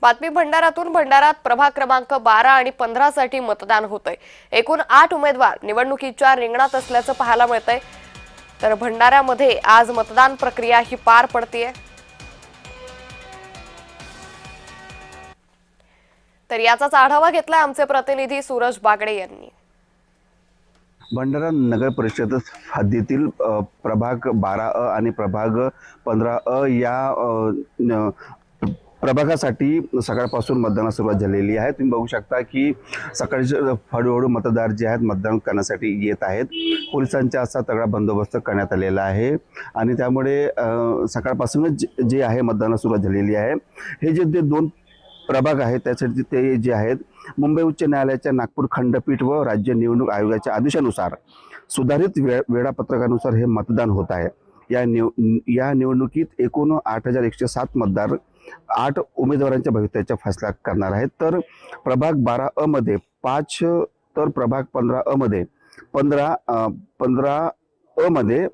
बातमी भंडारातून भंडारात प्रभाग क्रमांक 12 आणि 15 साठी मतदान होतंय। एकूण 8 उमेदवार निवडणुकीच्या रिंगणात असल्याचं पाहायला मिळतंय। तर भंडाऱ्यामध्ये आज मतदान प्रक्रिया ही पार पडतेय। तर याचाच आढावा घेतला आमचे प्रतिनिधी सूरज बागडे यांनी। भंडारा नगर परिषद हद्दीतील प्रभाग 12 आणि प्रभाग 15 या प्रभागासाठी सकाळपासून मतदानास सुरुवात झालेली आहे। तुम्ही बघू शकता की सकाळचे हळूहळू मतदार जे आहेत मतदान करण्यासाठी येत आहेत। पोलिसांचा असा तगडा बंदोबस्त करण्यात आलेला आहे आणि त्यामुळे सकाळपासूनच जे आहे मतदानास सुरुवात झालेली आहे। हे जे दोन प्रभाग आहेत त्यासाठी ते जे आहेत मुंबई उच्च न्यायालयाच्या नागपूर खंडपीठ व राज्य निवडणूक आयोगाच्या आदेशानुसार सुधारित वेळापत्रकानुसार हे मतदान होत आहे। या निवडणुकीत एकूण 8107 मतदार 8 उमेदवारांच्या भवितव्याचा फैसला करणार आहेत। तर प्रभाग 12 मध्ये 5 तर प्रभाग 15 मध्ये 15 मध्ये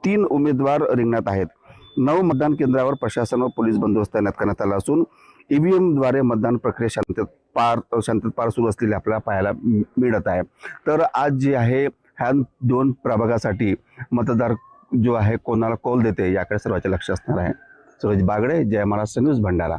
3 उमेदवार रिंगणात आहेत। 9 मतदान केंद्रावर प्रशासन व पोलीस बंदोबस्त तैनात करण्यात आला असून ईव्हीएम द्वारे मतदान प्रक्रिया शांततेत पार सुरू असलेली आपल्याला पाहायला मिळत आहे। तर आज जे आहे ह्या 2 प्रभागासाठी मतदार जो आहे कोणाला कौल देते याकडे सर्वांचे लक्ष असणार आहे। सूरज बागडे, जय महाराष्ट्र न्यूज, भंडारा।